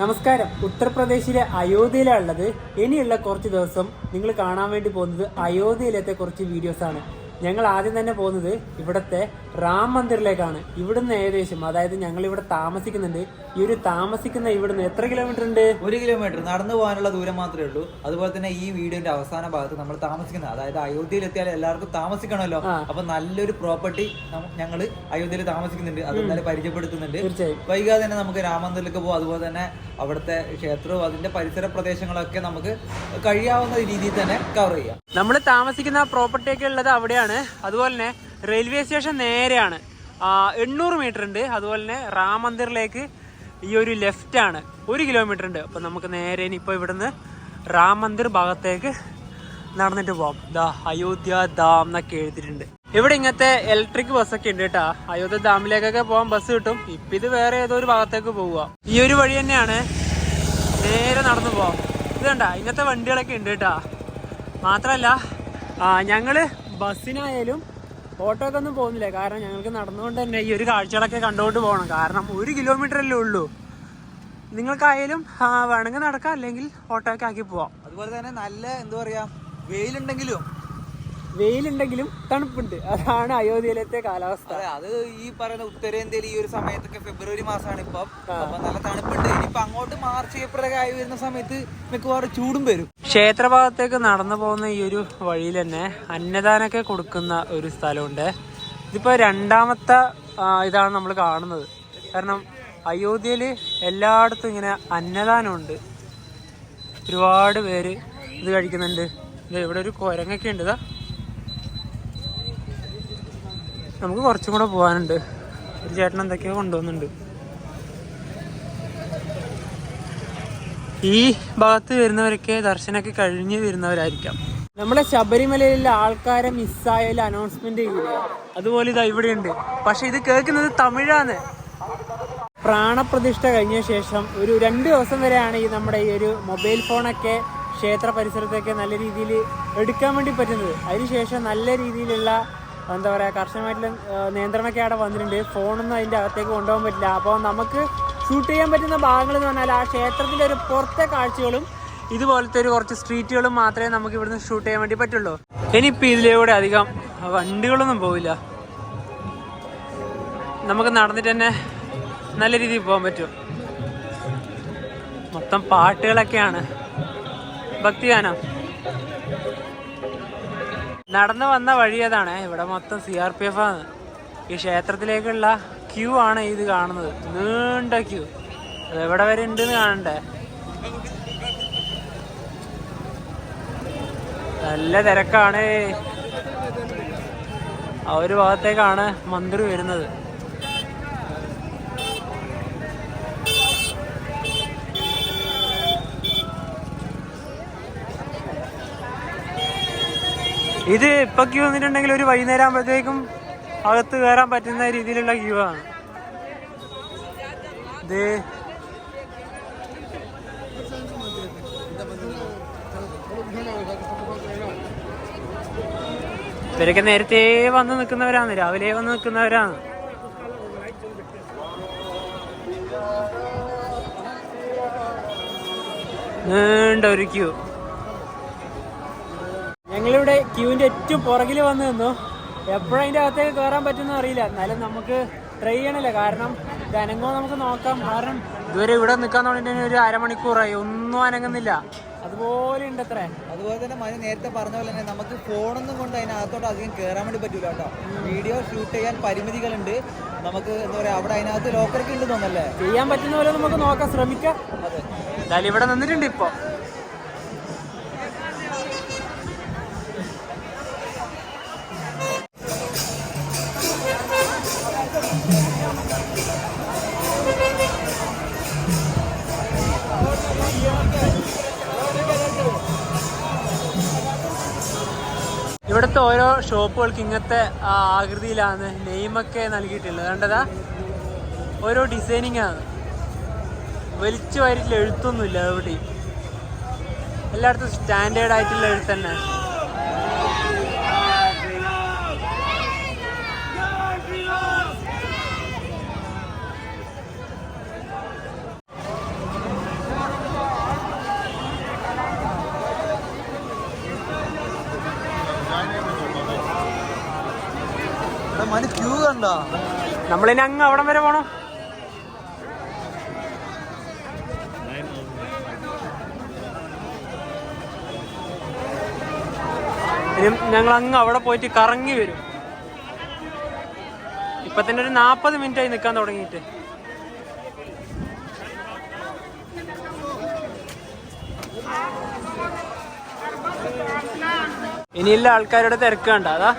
നമസ്കാരം. ഉത്തർപ്രദേശിലെ അയോധ്യയിലാണുള്ളത്. ഇനിയുള്ള കുറച്ച് ദിവസം നിങ്ങൾ കാണാൻ വേണ്ടി പോകുന്നത് അയോധ്യയിലത്തെ കുറച്ച് വീഡിയോസ് ആണ്. ഞങ്ങൾ ആദ്യം തന്നെ പോകുന്നത് ഇവിടുത്തെ റാം മന്ദിറിലേക്കാണ്. ഇവിടുന്ന് ഏകദേശം, അതായത് ഞങ്ങൾ ഇവിടെ താമസിക്കുന്നുണ്ട്, ഈ ഒരു താമസിക്കുന്ന ഇവിടുന്ന് എത്ര കിലോമീറ്റർ ഉണ്ട്? 1 കിലോമീറ്റർ നടന്നു പോകാനുള്ള ദൂരം മാത്രമേ ഉള്ളൂ. അതുപോലെ തന്നെ ഈ വീഡിയോന്റെ അവസാന ഭാഗത്ത് നമ്മൾ താമസിക്കുന്നത്, അതായത് അയോധ്യയിൽ എത്തിയാൽ എല്ലാവർക്കും താമസിക്കണമല്ലോ. അപ്പൊ നല്ലൊരു പ്രോപ്പർട്ടി ഞങ്ങൾ അയോധ്യയിൽ താമസിക്കുന്നുണ്ട്, അത് ഇന്നലെ പരിചയപ്പെടുത്തുന്നുണ്ട്. വൈകാതെ തന്നെ നമുക്ക് രാമമന്ദിറിലേക്ക് പോകും. അതുപോലെ തന്നെ അവിടുത്തെ ക്ഷേത്രവും അതിന്റെ പരിസര പ്രദേശങ്ങളൊക്കെ നമുക്ക് കഴിയാവുന്ന രീതിയിൽ തന്നെ കവർ ചെയ്യാം. നമ്മൾ താമസിക്കുന്ന പ്രോപ്പർട്ടി ഒക്കെ ഉള്ളത് അവിടെയാണ്. അതുപോലെ തന്നെ റെയിൽവേ സ്റ്റേഷൻ നേരെയാണ്, 800 മീറ്റർ ഉണ്ട്. അതുപോലെ തന്നെ റാം മന്ദിറിലേക്ക് ഈ ഒരു ലെഫ്റ്റ് ആണ്, 1 കിലോമീറ്റർ ഉണ്ട്. അപ്പൊ നമുക്ക് നേരെ ഇനിയിപ്പോ ഇവിടുന്ന് റാം മന്ദിർ ഭാഗത്തേക്ക് നടന്നിട്ട് പോവാം. ദാ അയോധ്യ ധാം എന്നൊക്കെ എഴുതിയിട്ടുണ്ട്. ഇവിടെ ഇങ്ങനത്തെ ഇലക്ട്രിക് ബസ്സൊക്കെ ഉണ്ട് കേട്ടാ. അയോധ്യ ഡാമിലേക്കൊക്കെ പോകാൻ ബസ് കിട്ടും. ഇപ്പൊ ഇത് വേറെ ഏതോ ഒരു ഭാഗത്തേക്ക് പോവുക. ഈ ഒരു വഴി തന്നെയാണ്, നേരെ നടന്നു പോവാം. ഇത് കണ്ട ഇങ്ങനത്തെ വണ്ടികളൊക്കെ ഉണ്ട് കേട്ടാ. മാത്രല്ല ഞങ്ങള് ബസ്സിനായാലും ഓട്ടോക്കെ ഒന്നും പോകുന്നില്ല, കാരണം ഞങ്ങൾക്ക് നടന്നുകൊണ്ട് തന്നെ ഈ ഒരു കാഴ്ചകളൊക്കെ കണ്ടുകൊണ്ട് പോകണം. കാരണം 1 കിലോമീറ്റർ അല്ലേ ഉള്ളൂ. നിങ്ങൾക്കായാലും വേണമെങ്കിൽ നടക്കാം, അല്ലെങ്കിൽ ഓട്ടോ ഒക്കെ ആക്കി പോവാം. അതുപോലെ തന്നെ നല്ല എന്താ പറയാ, വെയിലുണ്ടെങ്കിലും തണുപ്പുണ്ട്. അതാണ് അയോധ്യയിലത്തെ കാലാവസ്ഥ. അത് ഈ പറയുന്ന ഉത്തരേന്ത്യയിൽ ഈ ഒരു സമയത്തൊക്കെ ഫെബ്രുവരി മാസമാണ് ഇപ്പം. അപ്പൊ നല്ല തണുപ്പുണ്ട്. ഇനിയിപ്പൊ അങ്ങോട്ട് മാർച്ച് ഏപ്രിൽ ഒക്കെ ആയി വരുന്ന സമയത്ത് മിക്കവാറും ചൂടും വരും. ക്ഷേത്രഭാഗത്തേക്ക് നടന്നു പോകുന്ന ഈ ഒരു വഴിയിൽ തന്നെ അന്നദാനമൊക്കെ കൊടുക്കുന്ന ഒരു സ്ഥലമുണ്ട്. ഇതിപ്പോ 2ാമത്തെ ഇതാണ് നമ്മൾ കാണുന്നത്. കാരണം അയോധ്യയിൽ എല്ലായിടത്തും ഇങ്ങനെ അന്നദാനമുണ്ട്. ഒരുപാട് പേര് ഇത് കഴിക്കുന്നുണ്ട്. ഇവിടെ ഒരു കുരങ്ങൊക്കെ ഉണ്ട്. നമുക്ക് കുറച്ചും കൂടെ പോകാനുണ്ട്. ഒരു ചേട്ടൻ എന്തൊക്കെയോ കൊണ്ടുവന്നുണ്ട്. ഈ ഭാഗത്ത് വരുന്നവരൊക്കെ ദർശനമൊക്കെ കഴിഞ്ഞ് വരുന്നവരായിരിക്കാം. നമ്മുടെ ശബരിമലയിലെ ആൾക്കാരെ മിസ്സായാലും അനൗൺസ്മെന്റ് ചെയ്യില്ല, അതുപോലെ ഇതാ ഇവിടെയുണ്ട്. പക്ഷെ ഇത് കേൾക്കുന്നത് തമിഴാണ്. പ്രാണപ്രതിഷ്ഠ കഴിഞ്ഞ ശേഷം ഒരു 2 ദിവസം വരെയാണ് ഈ നമ്മുടെ ഈ ഒരു മൊബൈൽ ഫോണൊക്കെ ക്ഷേത്ര പരിസരത്തൊക്കെ നല്ല രീതിയിൽ എടുക്കാൻ വേണ്ടി പറ്റുന്നത്. അതിനുശേഷം നല്ല രീതിയിലുള്ള എന്താ പറയുക, കർശനമായിട്ടുള്ള നിയന്ത്രണമൊക്കെ അവിടെ വന്നിട്ടുണ്ട്. ഫോണൊന്നും അതിൻ്റെ അകത്തേക്ക് കൊണ്ടുപോകാൻ പറ്റില്ല. അപ്പോൾ നമുക്ക് ഷൂട്ട് ചെയ്യാൻ പറ്റുന്ന ഭാഗങ്ങൾ എന്ന് പറഞ്ഞാൽ ആ ക്ഷേത്രത്തിൻ്റെ ഒരു പുറത്തെ കാഴ്ചകളും ഇതുപോലത്തെ ഒരു കുറച്ച് സ്ട്രീറ്റുകളും മാത്രമേ നമുക്ക് ഇവിടുന്ന് ഷൂട്ട് ചെയ്യാൻ വേണ്ടി പറ്റുള്ളൂ. ഇനിയിപ്പോൾ ഇതിലൂടെ അധികം വണ്ടികളൊന്നും പോവില്ല. നമുക്ക് നടന്നിട്ട് തന്നെ നല്ല രീതിയിൽ പോകാൻ പറ്റും. മൊത്തം പാട്ടുകളൊക്കെയാണ്, ഭക്തിഗാനം. നടന്നു വന്ന വഴി അതാണ്. ഇവിടെ മൊത്തം CRPF ആണ്. ഈ ക്ഷേത്രത്തിലേക്കുള്ള ക്യൂ ആണ് ഇത് കാണുന്നത്, നീണ്ട ക്യൂ. അത് എവിടെ വരെ ഉണ്ടെന്ന് കാണണ്ടേ. നല്ല തിരക്കാണ്. ആ ഒരു ഭാഗത്തേക്കാണ് മന്ദിർ വരുന്നത്. ഇത് ഇപ്പൊ ക്യൂ വന്നിട്ടുണ്ടെങ്കിൽ ഒരു വൈകുന്നേരം ആകുമ്പോഴത്തേക്കും അകത്ത് കയറാൻ പറ്റുന്ന രീതിയിലുള്ള ക്യൂ ആണ് ഇത്. ഇവരൊക്കെ നേരത്തെ വന്ന് നിൽക്കുന്നവരാണ്, രാവിലെ വന്ന് നിൽക്കുന്നവരാണ്. നീണ്ട ഒരു ക്യൂ. ഞങ്ങളിവിടെ ക്യൂവിൻ്റെ ഏറ്റവും പുറകിൽ വന്ന് നിന്നു. എപ്പോഴും അതിൻ്റെ അകത്തേക്ക് കയറാൻ പറ്റുമെന്ന് അറിയില്ല, എന്നാലും നമുക്ക് ട്രൈ ചെയ്യണല്ലോ. കാരണം ഇത് അനങ്ങോ നമുക്ക് നോക്കാം. കാരണം ഇതുവരെ ഇവിടെ നിൽക്കാൻ തുടങ്ങിയിട്ട് ഒരു അരമണിക്കൂറായി, ഒന്നും അനങ്ങുന്നില്ല. അതുപോലെ ഉണ്ട് അത്ര. അതുപോലെ തന്നെ മനു നേരത്തെ പറഞ്ഞ പോലെ തന്നെ നമുക്ക് ഫോണൊന്നും കൊണ്ട് അതിനകത്തോട്ട് അധികം കയറാൻ വേണ്ടി പറ്റൂല കേട്ടോ. വീഡിയോ ഷൂട്ട് ചെയ്യാൻ പരിമിതികളുണ്ട്. നമുക്ക് എന്താ പറയാ, അവിടെ അതിനകത്ത് ലോക്കറൊക്കെ ഉണ്ട് തോന്നല്ലേ. ചെയ്യാൻ പറ്റുന്ന പോലെ നമുക്ക് നോക്കാം, ശ്രമിക്കാം. അതെ, എന്തായാലും ഇവിടെ നിന്നിട്ടുണ്ട് ഇപ്പൊ. ഇവിടുത്തെ ഓരോ ഷോപ്പുകൾക്ക് ഇങ്ങനത്തെ ആകൃതിയിലാണ് നെയിമൊക്കെ നൽകിയിട്ടുള്ളത്. കണ്ടതാ, ഓരോ ഡിസൈനിങ് ആണ്. വലിച്ചു വാരിയിട്ടുള്ള എഴുത്തൊന്നുമില്ല എവിടെയും. എല്ലായിടത്തും സ്റ്റാൻഡേർഡ് ആയിട്ടുള്ള എഴുത്ത് തന്നെ. ക്യൂ കണ്ടോ? നമ്മളിനി അങ്ങ് അവിടം വരെ പോണം. ഇനി ഞങ്ങൾ അങ്ങ് അവിടെ പോയിട്ട് കറങ്ങി വരും. ഇപ്പൊ തന്നെ ഒരു 40 മിനിറ്റ് ആയി നിൽക്കാൻ തുടങ്ങിയിട്ട്. ഇനിയുള്ള ആൾക്കാരുടെ തിരക്ക് കണ്ട അതാ.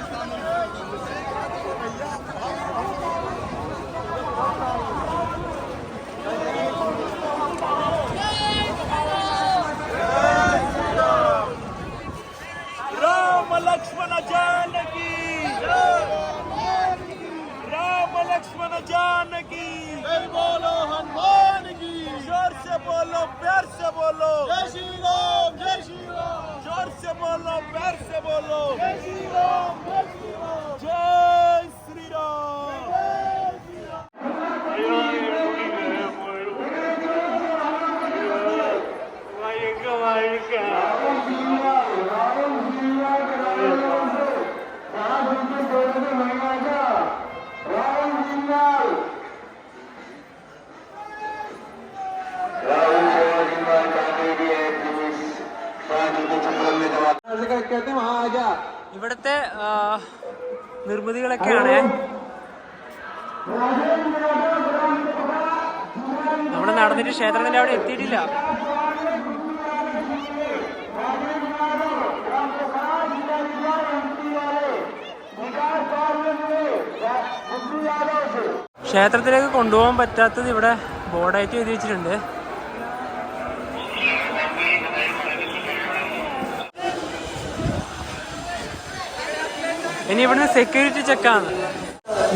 ഇവിടുത്തെ നിർമ്മിതികളൊക്കെയാണ്. നമ്മുടെ നടന്നിട്ട് ക്ഷേത്രത്തിന്റെ അവിടെ എത്തിയിട്ടില്ല. ക്ഷേത്രത്തിലേക്ക് കൊണ്ടുപോകാൻ പറ്റാത്തത് ഇവിടെ ബോർഡായിട്ട് എഴുതി വെച്ചിട്ടുണ്ട്. ഇനി ഇവിടുന്ന് സെക്യൂരിറ്റി ചെക്കാണ്.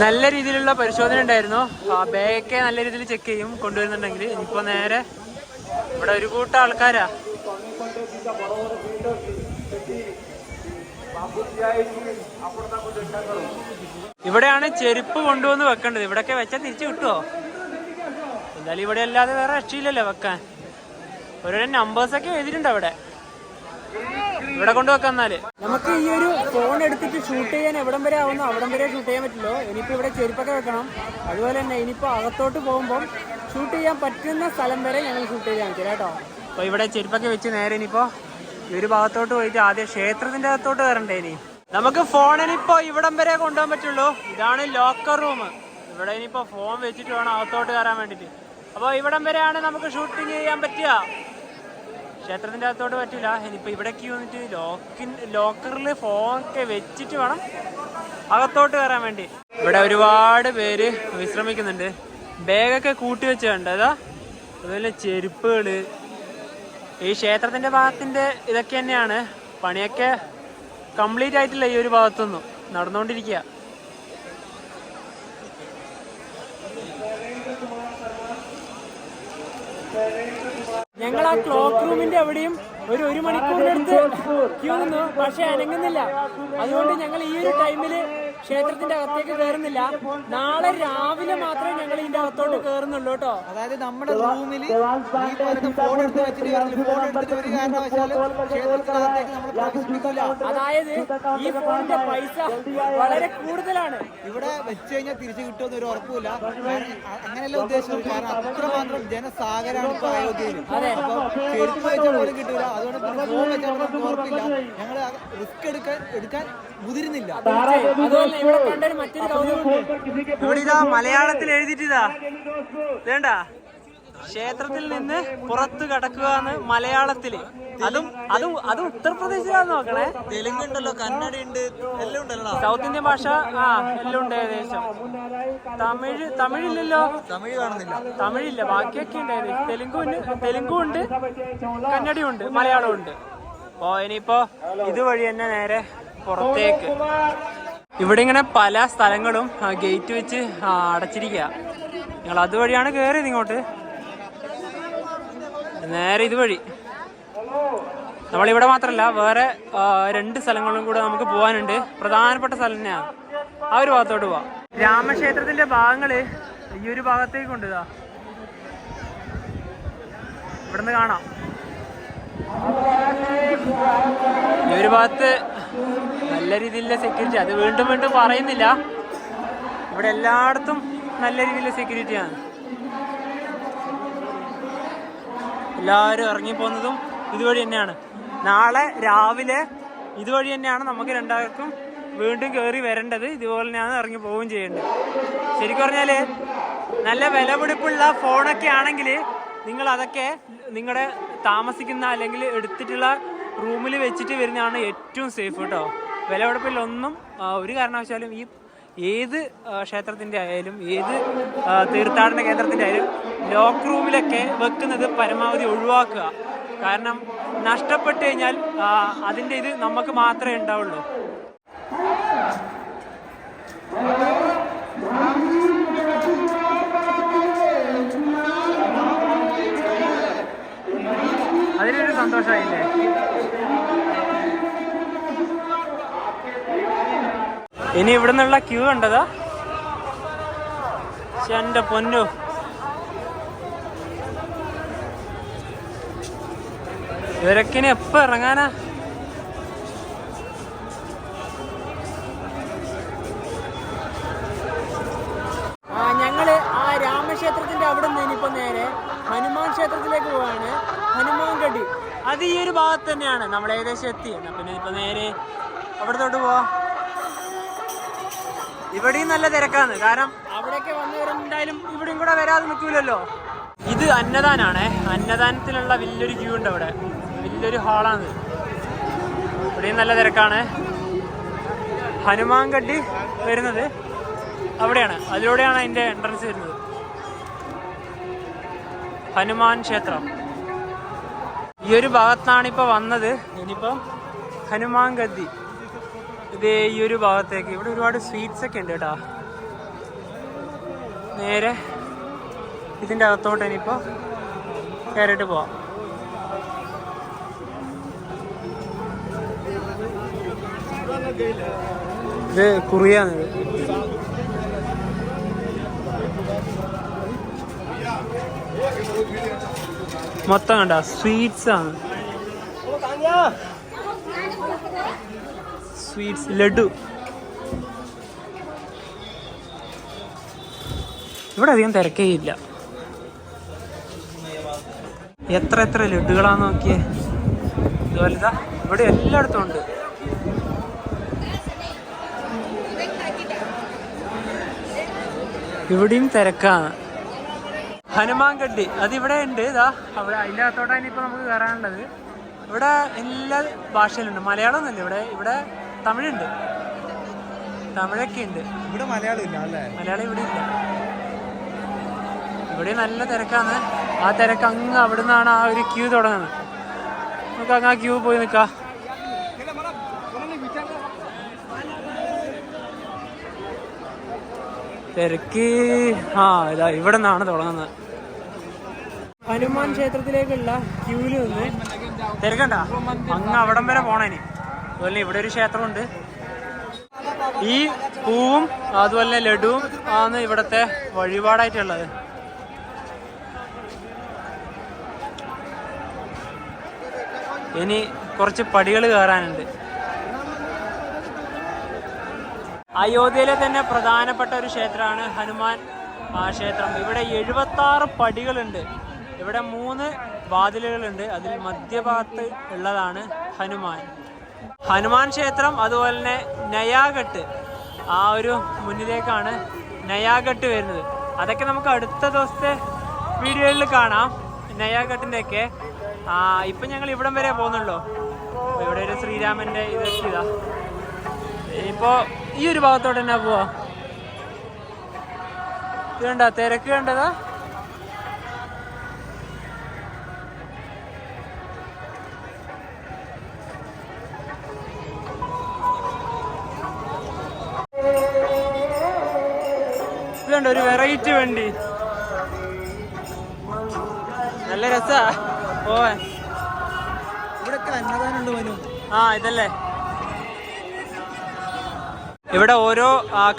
നല്ല രീതിയിലുള്ള പരിശോധന ഉണ്ടായിരുന്നു. ബാഗൊക്കെ നല്ല രീതിയിൽ ചെക്ക് ചെയ്യും കൊണ്ടുവരുന്നുണ്ടെങ്കിൽ. ഇനിയിപ്പോൾ നേരെ ഇവിടെ ഒരു കൂട്ടം ആൾക്കാരാ. ഇവിടെയാണ് ചെരുപ്പ് കൊണ്ടുവന്ന് വെക്കേണ്ടത്. ഇവിടെയൊക്കെ വെച്ചാൽ തിരിച്ചു കിട്ടുമോ? എന്തായാലും ഇവിടെ അല്ലാതെ വേറെ രക്ഷയില്ലല്ലോ വെക്കാൻ. ഓരോ നമ്പേഴ്സൊക്കെ എഴുതിയിട്ടുണ്ട് അവിടെ. ഇവിടെ കൊണ്ടുവെക്കാം. എന്നാല് നമുക്ക് ഈ ഒരു ഫോൺ എടുത്തിട്ട് ഷൂട്ട് ചെയ്യാൻ എവിടം വരെ ആവുന്നു അവിടം വരെ ഷൂട്ട് ചെയ്യാൻ പറ്റില്ലോ. ഇനിയിപ്പോൾ ഇവിടെ ചെരുപ്പൊക്കെ വെക്കണം. അതുപോലെ തന്നെ ഇനിയിപ്പോൾ അകത്തോട്ട് പോകുമ്പോൾ ഷൂട്ട് ചെയ്യാൻ പറ്റുന്ന സ്ഥലം വരെ ഞങ്ങൾ ഷൂട്ട് ചെയ്യാൻ പറ്റില്ല കേട്ടോ. അപ്പോൾ ഇവിടെ ചെരുപ്പൊക്കെ വെച്ച് നേരെ ഇനിയിപ്പോൾ ഈ ഒരു ഭാഗത്തോട്ട് പോയിട്ട് ആദ്യം ക്ഷേത്രത്തിന്റെ അകത്തോട്ട് കയറണ്ടേ. ഇനി നമുക്ക് ഫോണിനിപ്പോൾ ഇവിടം വരെ കൊണ്ടുപോകാൻ പറ്റുള്ളൂ. ഇതാണ് ലോക്കർ റൂം. ഇവിടെ ഇനിയിപ്പോൾ ഫോൺ വെച്ചിട്ട് വേണം അകത്തോട്ട് കയറാൻ വേണ്ടിയിട്ട്. അപ്പോൾ ഇവിടം വരെയാണ് നമുക്ക് ഷൂട്ടിങ് ചെയ്യാൻ പറ്റുക. ക്ഷേത്രത്തിന്റെ അകത്തോട്ട് പറ്റില്ല. ഇനിയിപ്പോൾ ഇവിടേക്ക് വന്നിട്ട് ലോക്കറിൽ ഫോണൊക്കെ വെച്ചിട്ട് വേണം അകത്തോട്ട് കയറാൻ വേണ്ടി. ഇവിടെ ഒരുപാട് പേര് വിശ്രമിക്കുന്നുണ്ട്. ബാഗൊക്കെ കൂട്ടി വെച്ച് കണ്ടതാ. അതുപോലെ ചെരുപ്പുകള്. ഈ ക്ഷേത്രത്തിന്റെ ഭാഗത്തിന്റെ ഇതൊക്കെ തന്നെയാണ്. പണിയൊക്കെ കംപ്ലീറ്റ് ആയിട്ടില്ല ഈ ഒരു ഭാഗത്തൊന്നും. നടന്നുകൊണ്ടിരിക്കുക. ഞങ്ങൾ ആ ക്ലോക്ക് റൂമിന്റെ അവിടെയും ഒരു മണിക്കൂറിനടുത്ത് ക്യൂ നിന്നു. പക്ഷെ അനങ്ങുന്നില്ല. അതുകൊണ്ട് ഞങ്ങൾ ഈ ഒരു ടൈമില് ക്ഷേത്രത്തിന്റെ അകത്തേക്ക് കയറുന്നില്ല. നാളെ രാവിലെ മാത്രമേ ഞങ്ങൾ ഇതിന്റെ അകത്തോട്ട് കയറുന്നുള്ളൂ കേട്ടോ. അതായത് നമ്മുടെ റൂമിൽ അതായത് ഈ ഫോണിന്റെ പൈസ വളരെ കൂടുതലാണ്. ഇവിടെ വെച്ച് കഴിഞ്ഞാൽ തിരിച്ചു കിട്ടുമെന്ന് ഒരു ഉറപ്പില്ല. അങ്ങനെയല്ല ഉദ്ദേശിച്ചത്. കാരണം അത്രമാത്രം ജനസാഗരാണ് ഇപ്പൊ അയോധ്യയിൽ. ചെരുപ്പ് വെച്ചാൽ പോലും കിട്ടൂല. അതുകൊണ്ട് ഫോൺ വെച്ചാൽ ഉറപ്പില്ല. ഞങ്ങൾ റിസ്ക് എടുക്കാൻ മുതിരുന്നില്ല. ഇവിടെ കണ്ടൊരു മറ്റൊരു കൗതുകം, ഇവിടെ ഇതാ മലയാളത്തിൽ എഴുതിയിട്ടിതാ വേണ്ട, ക്ഷേത്രത്തിൽ നിന്ന് പുറത്ത് കടക്കുക എന്ന് മലയാളത്തില്. അതും ഉത്തർപ്രദേശിലാന്ന് നോക്കണേ. തെലുങ്ക് ഉണ്ടല്ലോ, കന്നഡ ഉണ്ട്, എല്ലാം ഉണ്ടല്ലോ. സൗത്ത് ഇന്ത്യൻ ഭാഷ എല്ലാം ഉണ്ട് ഏകദേശം. തമിഴില്ലല്ലോ. തമിഴ് കാണുന്നില്ല. തമിഴില്ല, ബാക്കിയൊക്കെ ഉണ്ട്. തെലുങ്കും ഉണ്ട്, കന്നഡയും ഉണ്ട്, മലയാളവും ഉണ്ട്. അപ്പോ ഇനിയിപ്പോ ഇതുവഴി തന്നെ നേരെ പുറത്തേക്ക്. ഇവിടെ ഇങ്ങനെ പല സ്ഥലങ്ങളും ഗേറ്റ് വെച്ച് അടച്ചിരിക്കുക. ഞങ്ങൾ അതുവഴിയാണ് കയറിയത് ഇങ്ങോട്ട്. നേരെ ഇതുവഴി. നമ്മളിവിടെ മാത്രമല്ല, വേറെ 2 സ്ഥലങ്ങളും കൂടെ നമുക്ക് പോകാനുണ്ട്. പ്രധാനപ്പെട്ട സ്ഥലം തന്നെയാണ്. ആ ഒരു ഭാഗത്തോട്ട് പോവാം. രാമക്ഷേത്രത്തിന്റെ ഭാഗങ്ങള് ഈ ഒരു ഭാഗത്തേക്ക് ഉണ്ട്. ഇതാ ഇവിടുന്ന് കാണാം. ഈ ഒരു ഭാഗത്ത് നല്ല രീതിയിലുള്ള സെക്യൂരിറ്റി. അത് വീണ്ടും പറയുന്നില്ല. ഇവിടെ എല്ലായിടത്തും നല്ല രീതിയിൽ സെക്യൂരിറ്റിയാണ്. എല്ലാവരും ഇറങ്ങിപ്പോകുന്നതും ഇതുവഴി തന്നെയാണ്. നാളെ രാവിലെ ഇതുവഴി തന്നെയാണ് നമുക്ക് രണ്ടാൾക്കും വീണ്ടും കയറി വരേണ്ടത്. ഇതുപോലെ തന്നെയാണ് ഇറങ്ങി പോവുകയും ചെയ്യേണ്ടത്. ശരിക്കും പറഞ്ഞാൽ നല്ല വിലപിടിപ്പുള്ള ഫോണൊക്കെ ആണെങ്കിൽ നിങ്ങൾ അതൊക്കെ നിങ്ങളുടെ താമസിക്കുന്ന അല്ലെങ്കിൽ എടുത്തിട്ടുള്ള റൂമിൽ വെച്ചിട്ട് വരുന്നതാണ് ഏറ്റവും സേഫ് കേട്ടോ. വിലപിടിപ്പിലൊന്നും ഒരു കാരണവശാലും ഈ ഏത് ക്ഷേത്രത്തിൻ്റെ ആയാലും ഏത് തീർത്ഥാടന കേന്ദ്രത്തിൻ്റെ ആയാലും ലോക്ക് റൂമിലൊക്കെ വെക്കുന്നത് പരമാവധി ഒഴിവാക്കുക. കാരണം നഷ്ടപ്പെട്ട് കഴിഞ്ഞാൽ അതിൻ്റെ ഇത് നമുക്ക് മാത്രമേ ഉണ്ടാവുള്ളൂ. അതിനൊരു സന്തോഷമായില്ലേ? ഇനി ഇവിടെ നിന്നുള്ള ക്യൂ കണ്ടതാ, എന്റെ പൊന്നു. ഇവരൊക്കെ ഇനി എപ്പോ ഇറങ്ങാനാ? ഞങ്ങള് ആ രാമക്ഷേത്രത്തിന്റെ അവിടെ നിന്ന് ഇനിയിപ്പോ നേരെ ഹനുമാൻ ക്ഷേത്രത്തിലേക്ക് പോവാണ്. ഹനുമാൻ ഗഡി അത് ഈ ഒരു ഭാഗത്ത് തന്നെയാണ്. നമ്മൾ ഏകദേശം എത്തി. പിന്നെ ഇപ്പൊ നേരെ അവിടത്തോട്ട് പോവാം. ഇവിടെയും നല്ല തിരക്കാണ്. കാരണം അവിടെയൊക്കെ വന്നവരെന്തായാലും ഇവിടെയും കൂടെ വരാതെ നിൽക്കൂലല്ലോ. ഇത് അന്നദാനാണേ. അന്നദാനത്തിനുള്ള വലിയൊരു ക്യൂ ഉണ്ട് അവിടെ. വലിയൊരു ഹാളാണ്. ഇവിടെയും നല്ല തിരക്കാണ്. ഹനുമാൻ ഗഡി വരുന്നത് അവിടെയാണ്. അതിലൂടെയാണ് അതിൻ്റെ എൻട്രൻസ് വരുന്നത്. ഹനുമാൻ ക്ഷേത്രം ഈ ഒരു ഭാഗത്താണ് ഇപ്പോൾ വന്നത്. ഇനിയിപ്പം ഹനുമാൻ ഗദ്ദി ഇത് ഈ ഒരു ഭാഗത്തേക്ക്. ഇവിടെ ഒരുപാട് സ്വീറ്റ്സ് ഒക്കെ ഉണ്ട് കേട്ടോ. നേരെ ഇതിൻ്റെ അകത്തോട്ട് ഇനിയിപ്പോൾ കയറിയിട്ട് പോവാം. ഇത് കുറിയാണിത്. മൊത്തം കണ്ട സ്വീറ്റ്സ് ആണ്. സ്വീറ്റ്സ്, ലഡു. ഇവിടെ അധികം തിരക്കേ ഇല്ല. എത്ര എത്ര ലഡുകളാന്ന് നോക്കിയേ. ഇതുപോലെ ഇവിടെ എല്ലായിടത്തും ഉണ്ട്. ഇവിടെയും തിരക്കാണ്. ഹനുമാൻ ഗഡി അതിവിടെ ഉണ്ട്. ഇതാ അവിടെ അതിൻ്റെ അകത്തോട്ടാണ് ഇനിയിപ്പോൾ നമുക്ക് കയറാനുള്ളത്. ഇവിടെ എല്ലാ ഭാഷയിലുണ്ട്. മലയാളം ഒന്നുമില്ല ഇവിടെ. ഇവിടെ തമിഴുണ്ട്, തമിഴൊക്കെ ഉണ്ട്. ഇവിടെ മലയാളം ഇല്ല അല്ലേ? മലയാളം ഇവിടെ ഇല്ല. ഇവിടെ നല്ല തിരക്കാണ്. ആ തിരക്ക് അങ്ങ് അവിടെ നിന്നാണ് ആ ഒരു ക്യൂ തുടങ്ങുന്നത്. നമുക്ക് അങ്ങ് ആ ക്യൂ പോയി നിൽക്കാം. തിരക്ക് ഇതാ ഇവിടെ നിന്നാണ് തുടങ്ങുന്നത്. ഹനുമാൻ ക്ഷേത്രത്തിലേക്കുള്ള ക്യൂവിൽ നിന്ന് തിരക്കണ്ട അങ്ങ് അവിടം വരെ പോണേന്. അതുപോലെ ഇവിടെ ഒരു ക്ഷേത്രമുണ്ട്. ഈ പൂവും അതുപോലെ ലഡുവും ആണ് ഇവിടത്തെ വഴിപാടായിട്ടുള്ളത്. ഇനി കുറച്ച് പടികൾ കയറാനുണ്ട്. അയോധ്യയിലെ തന്നെ പ്രധാനപ്പെട്ട ഒരു ക്ഷേത്രമാണ് ഹനുമാൻ ക്ഷേത്രം. ഇവിടെ 76 പടികളുണ്ട്. ഇവിടെ 3 വാതിലുകളുണ്ട്. അതിൽ മധ്യഭാഗത്ത് ഉള്ളതാണ് ഹനുമാൻ ക്ഷേത്രം. അതുപോലെ തന്നെ നയാഘട്ട് ആ ഒരു മുന്നിലേക്കാണ് നയാഘട്ട് വരുന്നത്. അതൊക്കെ നമുക്ക് അടുത്ത ദിവസത്തെ വീഡിയോയിൽ കാണാം, നയാഘട്ടിൻ്റെ ഒക്കെ. ഇപ്പം ഞങ്ങൾ ഇവിടം വരെ പോകുന്നുള്ളൂ. ഇവിടെ ഒരു ശ്രീരാമൻ്റെ ഇതൊക്കെ ഇതാ. ഇപ്പോൾ ഈ ഒരു ഭാഗത്തോട്ട് തന്നെ പോവാ. ഇത് കണ്ട തിരക്ക് കണ്ടതാ. ഇത് കണ്ട ഒരു വെറൈറ്റി വണ്ടി. നല്ല രസാ പോവാൻ. ഇവിടെ അന്നദാനുണ്ട് മനു. ഇതല്ലേ. ഇവിടെ ഓരോ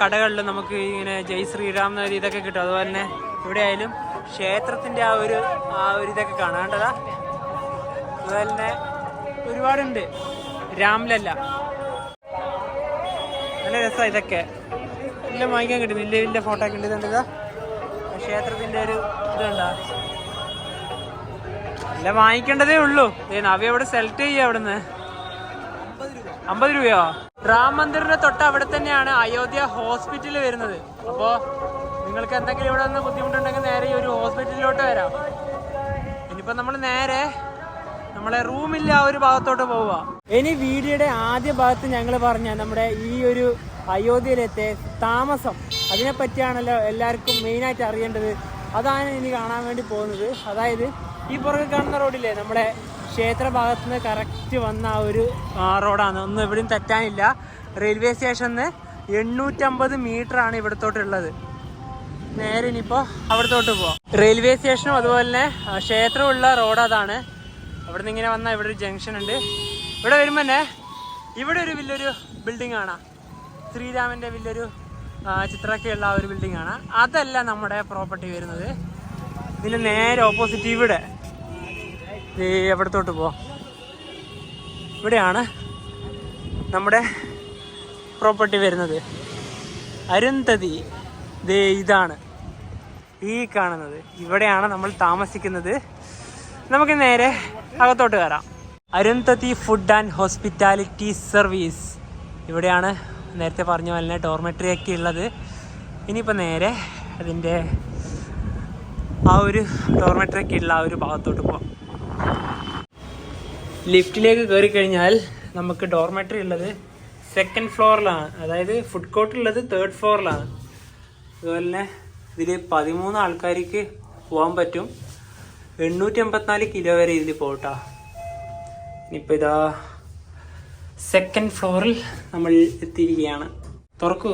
കടകളിലും നമുക്ക് ഇങ്ങനെ ജയ് ശ്രീറാം എന്ന ഇതൊക്കെ കിട്ടും. അതുപോലെ തന്നെ ഇവിടെ ആയാലും ക്ഷേത്രത്തിൻ്റെ ആ ഒരു ഇതൊക്കെ കാണാണ്ടതാ. അതുപോലെ തന്നെ ഒരുപാടുണ്ട്. രാംലല്ല നല്ല രസമാണ് ഇതൊക്കെ. എല്ലാം വാങ്ങിക്കാൻ കിട്ടും. വലിയ വലിയ ഫോട്ടോ ഒക്കെ ഉണ്ട്. ഇതുണ്ട്, ക്ഷേത്രത്തിന്റെ ഒരു ഇതുണ്ടാ, എല്ലാം വാങ്ങിക്കേണ്ടതേ ഉള്ളൂ. നവ്യ അവിടെ സെലക്ട് ചെയ്യുക. അവിടുന്ന് 50 രൂപയോ? രാം മന്ദിറിന്റെ തൊട്ട് അവിടെ തന്നെയാണ് അയോധ്യ ഹോസ്പിറ്റൽ വരുന്നത്. അപ്പോൾ നിങ്ങൾക്ക് എന്തെങ്കിലും ഇവിടെ നിന്ന് ബുദ്ധിമുട്ടുണ്ടെങ്കിൽ നേരെ ഈ ഒരു ഹോസ്പിറ്റലിലോട്ട് വരാം. ഇനിയിപ്പോൾ നമ്മൾ നേരെ നമ്മളെ റൂമില്ല ആ ഒരു ഭാഗത്തോട്ട് പോവുക. ഇനി വീഡിയോയുടെ ആദ്യ ഭാഗത്ത് ഞങ്ങൾ പറഞ്ഞ നമ്മുടെ ഈ ഒരു അയോധ്യയിലത്തെ താമസം, അതിനെ പറ്റിയാണല്ലോ എല്ലാവർക്കും മെയിനായിട്ട് അറിയേണ്ടത്. അതാണ് ഇനി കാണാൻ വേണ്ടി പോകുന്നത്. അതായത് ഈ പുറകെ കാണുന്ന റോഡില്ലേ, നമ്മുടെ ക്ഷേത്ര ഭാഗത്ത് നിന്ന് കറക്റ്റ് വന്ന ആ ഒരു റോഡാണ്. ഒന്നും എവിടെയും തെറ്റാനില്ല. റെയിൽവേ സ്റ്റേഷനിൽ 850 മീറ്ററാണ് ഇവിടത്തോട്ടുള്ളത്. നേരെ ഇനിയിപ്പോൾ അവിടത്തോട്ട് പോവാം. റെയിൽവേ സ്റ്റേഷനും അതുപോലെ തന്നെ ക്ഷേത്രമുള്ള റോഡ് അതാണ്. അവിടെ നിന്ന് ഇങ്ങനെ വന്നാൽ ഇവിടെ ഒരു ജംഗ്ഷൻ ഉണ്ട്. ഇവിടെ വരുമ്പോൾ തന്നെ ഇവിടെ ഒരു വലിയൊരു ബിൽഡിംഗ് ആണ്, ശ്രീരാമൻ്റെ വലിയൊരു ചിത്രമൊക്കെ ഉള്ള ആ ഒരു ബിൽഡിംഗ് ആണ്. അതല്ല നമ്മുടെ പ്രോപ്പർട്ടി വരുന്നത്. ഇതിന് നേരെ ഓപ്പോസിറ്റ് ഇവിടെ എവിടത്തോട്ട് പോവാം. ഇവിടെയാണ് നമ്മുടെ പ്രോപ്പർട്ടി വരുന്നത്. അരുന്ധതി ഇതാണ് ഈ കാണുന്നത്. ഇവിടെയാണ് നമ്മൾ താമസിക്കുന്നത്. നമുക്ക് നേരെ അകത്തോട്ട് കയറാം. Arundhati food and hospitality service. ഇവിടെയാണ് നേരത്തെ പറഞ്ഞ പോലെ ഡോർമെട്രി ഒക്കെ ഉള്ളത്. ഇനിയിപ്പോൾ നേരെ അതിൻ്റെ ആ ഒരു ഡോർമെട്രി ഒക്കെ ഉള്ള ആ ഒരു ഭാഗത്തോട്ട് പോകാം. ലിഫ്റ്റിലേക്ക് കയറി കഴിഞ്ഞാൽ നമുക്ക് ഡോർമെട്രി ഉള്ളത് 2nd ഫ്ലോറിലാണ്. അതായത് ഫുഡ് കോർട്ട് ഉള്ളത് 3rd ഫ്ലോറിലാണ്. അതുപോലെ തന്നെ ഇതിൽ 13 ആൾക്കാർക്ക് പോകാൻ പറ്റും. 884 കിലോ വരെ ഇതിൽ പോകട്ടോ. ഇനിയിപ്പോൾ ഇതാ 2nd ഫ്ലോറിൽ നമ്മൾ എത്തിയിരിക്കുകയാണ്. തുറക്കൂ.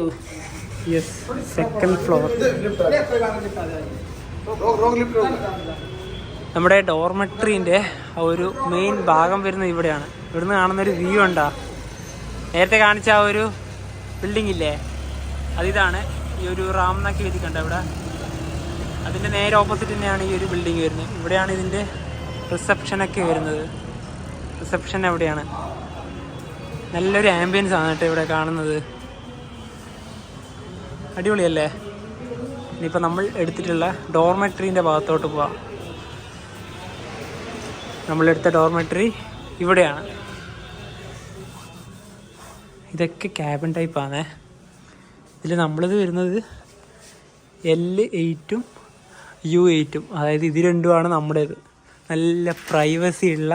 Yes, 2nd floor. നമ്മുടെ ഡോർമെട്രീൻ്റെ ആ ഒരു മെയിൻ ഭാഗം വരുന്നത് ഇവിടെയാണ്. ഇവിടുന്ന് കാണുന്നൊരു വ്യൂ ഉണ്ടാ. നേരത്തെ കാണിച്ച ആ ഒരു ബിൽഡിംഗ് ഇല്ലേ, അതിതാണ് ഈ ഒരു റാം എന്നൊക്കെ എഴുതി കണ്ട ഇവിടെ. അതിൻ്റെ നേരെ ഓപ്പോസിറ്റ് തന്നെയാണ് ഈ ഒരു ബിൽഡിംഗ് വരുന്നത്. ഇവിടെയാണ് ഇതിൻ്റെ റിസപ്ഷനൊക്കെ വരുന്നത്. റിസപ്ഷൻ എവിടെയാണ്. നല്ലൊരു ആംബിയൻസ് ആണ് കേട്ടോ ഇവിടെ കാണുന്നത്. അടിപൊളിയല്ലേ. ഇനിയിപ്പോൾ നമ്മൾ എടുത്തിട്ടുള്ള ഡോർമെട്രീൻ്റെ ഭാഗത്തോട്ട് പോവാം. നമ്മളെടുത്ത ഡോർമെട്രി ഇവിടെയാണ്. ഇതൊക്കെ ക്യാബിൻ ടൈപ്പാണ്. ഇതിൽ നമ്മളിത് വരുന്നത് L8ഉം U8ഉം. അതായത് ഇത് രണ്ടുമാണ് നമ്മുടേത്. നല്ല പ്രൈവസി ഉള്ള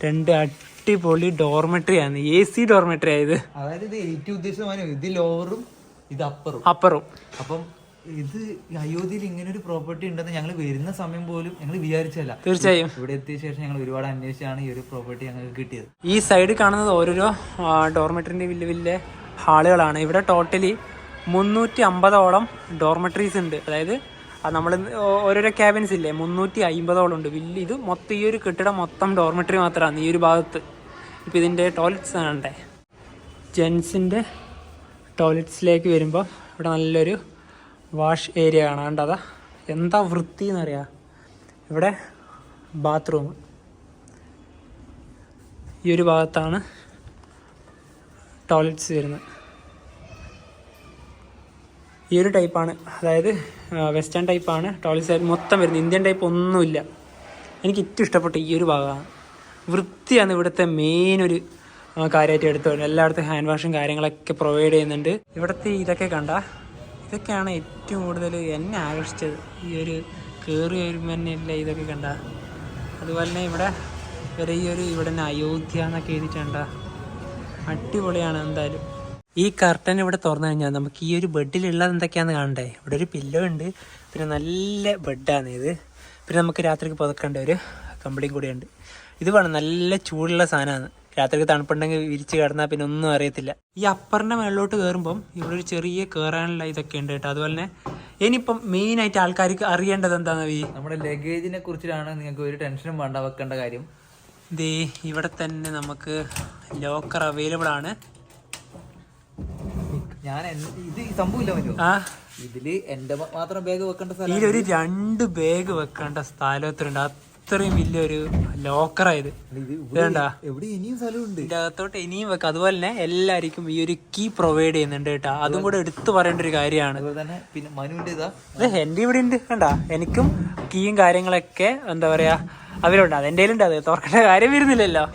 2 അടിപൊളി ഡോർമെട്രിയാണ്. AC ഡോർമെട്രി ആയത്. അതായത് ഇത് 8 ഉദ്ദേശിച്ച ഇത് ലോവറും ഇത് അപ്പറും. അപ്പം ഇത് അയോധ്യയിൽ ഇങ്ങനെ ഒരു പ്രോപ്പർട്ടി ഉണ്ടെന്ന് ഞങ്ങൾ വരുന്ന സമയം പോലും ഞങ്ങൾ വിചാരിച്ചല്ല. തീർച്ചയായും ഇവിടെ എത്തിയ ശേഷം ഞങ്ങൾ ഒരുപാട് അന്വേഷിച്ചാണ് ഈ ഒരു പ്രോപ്പർട്ടി ഞങ്ങൾക്ക് കിട്ടിയത്. ഈ സൈഡ് കാണുന്നത് ഓരോരോ ഡോർമെട്രിന്റെ വലിയ വലിയ ഹാളുകളാണ്. ഇവിടെ ടോട്ടലി 350ഓളം ഡോർമെട്രീസ് ഉണ്ട്. അതായത് നമ്മൾ ഓരോരോ ക്യാബിൻസ് ഇല്ലേ, 350ഓളം ഉണ്ട്. വലിയ ഇത് മൊത്തം ഈ ഒരു കെട്ടിടം മൊത്തം ഡോർമെട്രി മാത്രമാണ് ഈ ഒരു ഭാഗത്ത്. ഇപ്പം ഇതിൻ്റെ ടോയ്ലറ്റ്സ് കാണണ്ടേ. ജെൻസിൻ്റെ ടോയ്ലറ്റ്സിലേക്ക് വരുമ്പോൾ ഇവിടെ നല്ലൊരു വാഷ് ഏരിയ കാണാണ്ടതാ. എന്താ വൃത്തി എന്നറിയാം. ഇവിടെ ബാത്റൂം ഈ ഒരു ഭാഗത്താണ് ടോയ്ലറ്റ്സ് വരുന്നത്. ഈ ഒരു ടൈപ്പാണ്, അതായത് വെസ്റ്റേൺ ടൈപ്പാണ് ടോയ്ലറ്റ്സ് മൊത്തം വരുന്നത്. ഇന്ത്യൻ ടൈപ്പ് ഒന്നുമില്ല. എനിക്ക് ഏറ്റവും ഇഷ്ടപ്പെട്ട ഈ ഒരു ഭാഗമാണ്. വൃത്തിയാണ് ഇവിടുത്തെ മെയിൻ ഒരു കാര്യമായിട്ട് എടുത്തു. എല്ലായിടത്തും ഹാൻഡ് വാഷും കാര്യങ്ങളൊക്കെ പ്രൊവൈഡ് ചെയ്യുന്നുണ്ട്. ഇവിടുത്തെ ഇതൊക്കെ കണ്ട, ഇതൊക്കെയാണ് ഏറ്റവും കൂടുതൽ എന്നെ ആകർഷിച്ചത്. ഈ ഒരു കയറി വരുമ്പോൾ തന്നെയല്ല ഇതൊക്കെ കണ്ട. അതുപോലെ തന്നെ ഇവിടെ വരെ ഈ ഒരു ഇവിടെ തന്നെ അയോധ്യ എന്നൊക്കെ എഴുതിയിട്ടുണ്ട. അടിപൊളിയാണ് എന്തായാലും. ഈ കർട്ടൻ ഇവിടെ തുറന്നു കഴിഞ്ഞാൽ നമുക്ക് ഈ ഒരു ബെഡിലുള്ളത് എന്തൊക്കെയാണെന്ന് കാണണ്ടേ. ഇവിടെ ഒരു പില്ലോ ഉണ്ട്, പിന്നെ നല്ല ബെഡാണ് ഇത്. പിന്നെ നമുക്ക് രാത്രിക്ക് പുതക്കേണ്ട ഒരു കമ്പിളിയും കൂടിയുണ്ട്. ഇത് വേണം, നല്ല ചൂടുള്ള സാധനമാണ്. രാത്രിക്ക് തണുപ്പുണ്ടെങ്കിൽ വിരിച്ച് കിടന്നാൽ പിന്നെ ഒന്നും അറിയത്തില്ല. ഈ അപ്പറിൻ്റെ മേളിലോട്ട് കയറുമ്പം ഇവിടെ ഒരു ചെറിയ കയറാനുള്ള ഇതൊക്കെ ഉണ്ട് കേട്ടോ. അതുപോലെ തന്നെ ഇനിയിപ്പം മെയിനായിട്ട് ആൾക്കാർക്ക് അറിയേണ്ടത് എന്താണെന്ന് നമ്മുടെ ലഗേജിനെ കുറിച്ചിട്ടാണ്. നിങ്ങൾക്ക് ഒരു ടെൻഷനും വേണ്ട, വെക്കേണ്ട കാര്യം. ദേ ഇവിടെ തന്നെ നമുക്ക് ലോക്കർ അവൈലബിൾ ആണ്. ഞാൻ ഇത് സംഭവമില്ല പറ്റുമോ? ഇതില് എന്റെ മാത്രം ബാഗ് വെക്കേണ്ട സ്ഥലം, ഇതിലൊരു 2 ബാഗ് വെക്കേണ്ട സ്ഥലത്തിലുണ്ട്. ഇത്രയും വലിയൊരു ലോക്കറായത് വേണ്ട. എവിടെ ഇനിയും സ്ഥലമുണ്ട് ഇതിന്റെ അകത്തോട്ട് ഇനിയും വെക്കാം. അതുപോലെ തന്നെ എല്ലാവർക്കും ഈ ഒരു കീ പ്രൊവൈഡ് ചെയ്യുന്നുണ്ട് കേട്ടോ. അതും കൂടെ എടുത്തു പറയേണ്ട ഒരു കാര്യമാണ്. അതുപോലെ തന്നെ പിന്നെ മനുവിന്റെ എന്റെ ഇവിടെ ഉണ്ട് കണ്ട. എനിക്കും കീയും കാര്യങ്ങളൊക്കെ എന്താ പറയാ അവരുണ്ട്. അതെന്റെ ഉണ്ട്. അത് തുറക്കേണ്ട കാര്യം വരുന്നില്ലല്ലോ.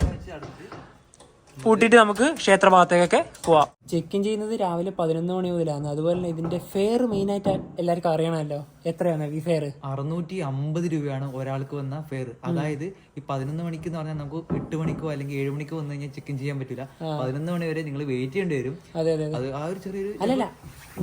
പൂട്ടിയിട്ട് നമുക്ക് ക്ഷേത്ര ഭാഗത്തേക്കൊക്കെ പോവാം. ചെക്ക് ഇൻ ചെയ്യുന്നത് രാവിലെ 11 മണി മുതലാണ്. അതുപോലെ തന്നെ ഇതിന്റെ ഫെയർ മെയിൻ ആയിട്ട് എല്ലാവർക്കും അറിയണമല്ലോ. എത്രയാണ് ഈ ഫെയർ? 650 രൂപയാണ് ഒരാൾക്ക് വന്ന ഫെയർ. അതായത് ഈ 11 മണിക്ക് എന്ന് പറഞ്ഞാൽ നമുക്ക് 8 മണിക്കോ അല്ലെങ്കിൽ 7 മണിക്കോ വന്നു കഴിഞ്ഞാൽ ചെക്ക് ഇൻ ചെയ്യാൻ പറ്റില്ല. 11 മണി വരെ നിങ്ങൾ വെയിറ്റ് ചെയ്യേണ്ടി വരും. അതെ അതെ. അത് ആ ഒരു ചെറിയൊരു അല്ലല്ല,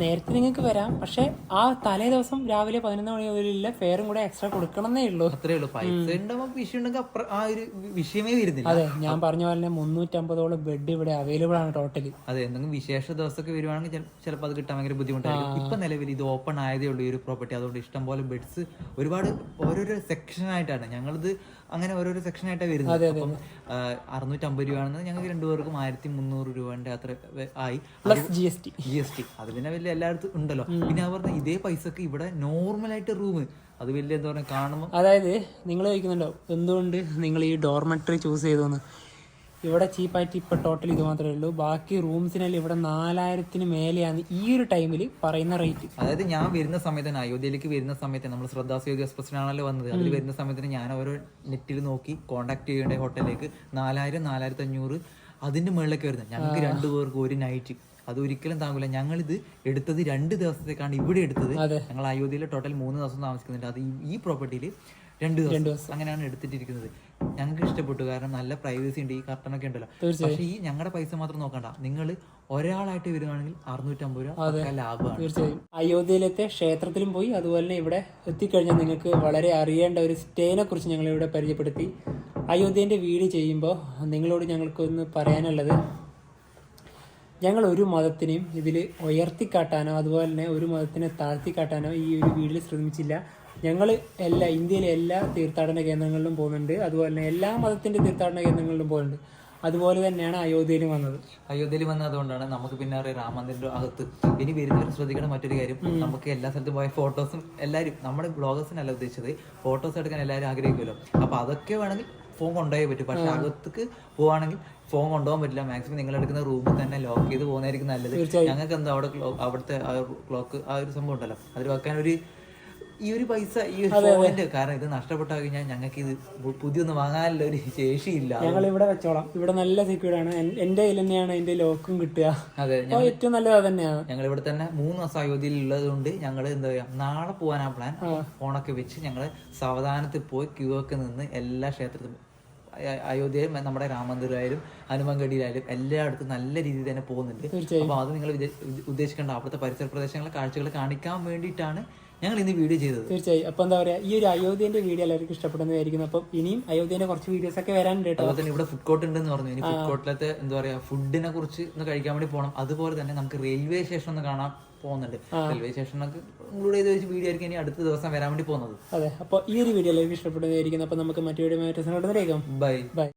നേരത്തെ നിങ്ങൾക്ക് വരാം. പക്ഷെ ആ തലേ ദിവസം രാവിലെ 11 മണി മുതലുള്ള ഫെയറും കൂടെ എക്സ്ട്രാ കൊടുക്കണമെന്നേ ഉള്ളൂ. അത്രേ ഉള്ളൂ. പൈസ ഉണ്ടാകുമ്പോൾ വിഷയം ഉണ്ടെങ്കിൽ ആ ഒരു വിഷയമേ വരുന്നില്ല. അതെ, ഞാൻ പറഞ്ഞ പോലെ 350ഓളം ബെഡ് ഇവിടെ അവൈലബിൾ ആണ് ടോട്ടലി. അതെ, എന്തെങ്കിലും വിശേഷ ദിവസമൊക്കെ വരുവാണെങ്കിൽ ചിലപ്പോൾ അത് കിട്ടാൻ ഭയങ്കര ബുദ്ധിമുട്ടായിരിക്കും. ഇപ്പൊ നിലവിൽ ഇത് ഓപ്പൺ ആയതേ ഉള്ളൂ ഈ ഒരു പ്രോപ്പർട്ടി. അതുകൊണ്ട് ഇഷ്ടം പോലെ ബെഡ്സ് ഒരുപാട് ഓരോരോ സെക്ഷനായിട്ടാണ്. ഞങ്ങളിത് അങ്ങനെ ഓരോരോ സെക്ഷനായിട്ടാണ് വരുന്നത്. അപ്പം 650 രൂപയാണെന്ന് ഞങ്ങൾക്ക് രണ്ടുപേർക്കും 1300 രൂപന്റെ അത്ര ആയി. Plus GST. അത് പിന്നെ വലിയ എല്ലായിടത്തും ഉണ്ടല്ലോ. പിന്നെ അവർ പറഞ്ഞ ഇതേ പൈസക്ക് ഇവിടെ നോർമലായിട്ട് റൂം അത് വലിയ എന്താ പറയുക കാണുമ്പോൾ. അതായത് നിങ്ങൾ ചോദിക്കുന്നുണ്ടോ എന്തുകൊണ്ട് നിങ്ങൾ ഈ ഡോർമെട്രി ചൂസ് ചെയ്തോന്ന്. ഇവിടെ ചീപ്പായിട്ട് ഇപ്പൊ ടോട്ടൽ ഇത് മാത്രമേ ഉള്ളൂ. ബാക്കി റൂംസിനെല്ലാം ഇവിടെ 4000-ന് മേലെയാണ് ഈ ഒരു ടൈമിൽ പറയുന്ന റേറ്റ്. അതായത് ഞാൻ വരുന്ന സമയത്ത് അയോധ്യയിലേക്ക് വരുന്ന സമയത്ത് നമ്മൾ ശ്രദ്ധാസ് യോഗി എക്സ്പ്രസിനാണല്ലോ വന്നത്. അതിൽ വരുന്ന സമയത്തിന് ഞാൻ ഓരോ നെറ്റിൽ നോക്കി കോൺടാക്ട് ചെയ്യേണ്ട ഹോട്ടലിലേക്ക് 4000, 4500 അതിന്റെ മുകളിലേക്ക് വരുന്നത്. ഞങ്ങൾക്ക് 2 പേർക്ക് ഒരു നൈറ്റ് അത് ഒരിക്കലും താങ്ങില്ല. ഞങ്ങളിത് എടുത്തത് 2 ദിവസത്തേക്കാണ് ഇവിടെ എടുത്തത്. ഞങ്ങൾ അയോധ്യയിൽ ടോട്ടൽ 3 ദിവസം താമസിക്കുന്നുണ്ട്. അത് ഈ പ്രോപ്പർട്ടിയിൽ 2 ദിവസം അങ്ങനെയാണ് എടുത്തിട്ടിരിക്കുന്നത്. ഞങ്ങൾക്ക് ഇഷ്ടപ്പെട്ടു. കാരണം നല്ല പ്രൈവസി ഉണ്ട്. ഈ കർട്ടനൊക്കെ ഉണ്ടല്ലോ. പക്ഷേ ഈ ഞങ്ങളുടെ പൈസ മാത്രം നോക്കണ്ട. നിങ്ങൾ ഒരാളായിട്ട് വരുവാണെങ്കിൽ 650 രൂപ ലാഭമാണ്. തീർച്ചയായും അയോധ്യയിലത്തെ ക്ഷേത്രത്തിലും പോയി. അതുപോലെ തന്നെ ഇവിടെ എത്തിക്കഴിഞ്ഞാൽ നിങ്ങൾക്ക് വളരെ അറിയേണ്ട ഒരു സ്റ്റേനെ കുറിച്ച് ഞങ്ങൾ ഇവിടെ പരിചയപ്പെടുത്തി. അയോധ്യേൻ്റെ വീഡിയോ ചെയ്യുമ്പോൾ നിങ്ങളോട് ഞങ്ങൾക്കൊന്ന് പറയാനുള്ളത്, ഞങ്ങൾ ഒരു മതത്തിനെയും ഇതിൽ ഉയർത്തിക്കാട്ടാനോ അതുപോലെ തന്നെ ഒരു മതത്തിനെ താഴ്ത്തിക്കാട്ടാനോ ഈ ഒരു വീഡിയോയിൽ ശ്രമിച്ചില്ല. ഞങ്ങൾ ഇന്ത്യയിലെ എല്ലാ തീർത്ഥാടന കേന്ദ്രങ്ങളിലും പോകുന്നുണ്ട്. അതുപോലെ തന്നെ എല്ലാ മതത്തിൻ്റെ തീർത്ഥാടന കേന്ദ്രങ്ങളിലും പോകുന്നുണ്ട്. അതുപോലെ തന്നെയാണ് അയോധ്യയിൽ വന്നത്. അയോധ്യയിൽ വന്നതുകൊണ്ടാണ് നമുക്ക് പിന്നെ അറിയാം രാം മന്ദിറിന്റെ അകത്ത് ഇനി വരുന്നവർ ശ്രദ്ധിക്കേണ്ട മറ്റൊരു കാര്യം, നമുക്ക് എല്ലാ സ്ഥലത്തും പോയ ഫോട്ടോസും എല്ലാവരും നമ്മുടെ ബ്ലോഗേഴ്സിനല്ല ഉദ്ദേശിച്ചത്, ഫോട്ടോസ് എടുക്കാൻ എല്ലാവരും ആഗ്രഹിക്കുമല്ലോ. അപ്പൊ അതൊക്കെ വേണമെങ്കിൽ ഫോൺ കൊണ്ടുപോയേ പറ്റും. പക്ഷെ അകത്തേക്ക് പോവാണെങ്കിൽ ഫോൺ കൊണ്ടുപോകാൻ പറ്റില്ല. മാക്സിമം നിങ്ങൾ എടുക്കുന്ന റൂമിൽ തന്നെ ലോക്ക് ചെയ്ത് പോകുന്നതായിരിക്കും നല്ലത്. ഞങ്ങൾക്ക് എന്താ അവിടുത്തെ ആ ക്ലോക്ക് ആ ഒരു സംഭവം ഉണ്ടല്ലോ, അതിൽ വെക്കാൻ ഈ ഒരു പൈസ ഈ ഒരു ഫോണിന്റെ കാരണം ഇത് നഷ്ടപ്പെട്ടാൽ കഴിഞ്ഞാൽ ഞങ്ങൾക്ക് ഇത് പുതിയൊന്നും വാങ്ങാനുള്ള ഒരു ശേഷിയില്ല. ഞങ്ങൾ ഇവിടെ വെച്ചോളാം. ഇവിടെ നല്ല സെക്യൂർഡ് ആണ്. എന്റെ കയ്യിൽ തന്നെയാണ് എന്റെ ലോക്കും കിട്ടുക. അതെ, ഏറ്റവും നല്ലത് അത് തന്നെയാണ്. ഞങ്ങൾ ഇവിടെ തന്നെ 3 ദിവസം അയോധ്യയിൽ ഉള്ളത് കൊണ്ട് ഞങ്ങൾ എന്താ പറയാ നാളെ പോകാനാ പ്ലാൻ. ഫോണൊക്കെ വെച്ച് ഞങ്ങൾ സാവധാനത്തിൽ പോയി ക്യൂ ഒക്കെ നിന്ന് എല്ലാ ക്ഷേത്രത്തിലും അയോധ്യയിലും നമ്മുടെ രാമമന്ദിരമായാലും ഹനുമാൻഗഡിയിലായാലും എല്ലായിടത്തും നല്ല രീതിയിൽ തന്നെ പോകുന്നുണ്ട്. അപ്പൊ അത് നിങ്ങൾ ഉദ്ദേശിക്കേണ്ട അവിടുത്തെ പരിസര പ്രദേശങ്ങളെ കാഴ്ചകൾ കാണിക്കാൻ വേണ്ടിയിട്ടാണ് ഞങ്ങൾ ഇന്ന് വീഡിയോ ചെയ്തത്. തീർച്ചയായും. അപ്പൊ എന്താ പറയാ, ഈ ഒരു അയോധ്യന്റെ വീഡിയോ എല്ലാവർക്കും ഇഷ്ടപ്പെടുന്നതായിരിക്കും. അപ്പം ഇനിയും അയോധ്യന്റെ കുറച്ച് വീഡിയോസ് ഒക്കെ വരാനുണ്ട്. അതുപോലെ തന്നെ ഇവിടെ ഫുഡ് കോർട്ട് ഉണ്ടെന്ന് പറഞ്ഞു. ഇനി ഫുഡ് കോർട്ടിലത്തെ എന്താ പറയാ ഫുഡിനെ കുറിച്ച് ഒന്ന് കഴിക്കാൻ വേണ്ടി പോകണം. അതുപോലെ തന്നെ നമുക്ക് റെയിൽവേ സ്റ്റേഷൻ ഒന്ന് കാണാൻ പോകുന്നുണ്ട്. റെയിൽവേ സ്റ്റേഷനൊക്കെ ഇൻക്ലൂഡ് ചെയ്ത് വെച്ച് വീഡിയോ ആയിരിക്കും ഇനി അടുത്ത ദിവസം വരാൻ വേണ്ടി പോകുന്നത്. അതെ, അപ്പോൾ ഈ ഒരു വീഡിയോ എല്ലാവർക്കും ഇഷ്ടപ്പെടുന്നതായിരിക്കും. അപ്പൊ നമുക്ക് മറ്റു വീഡിയോ ബൈ.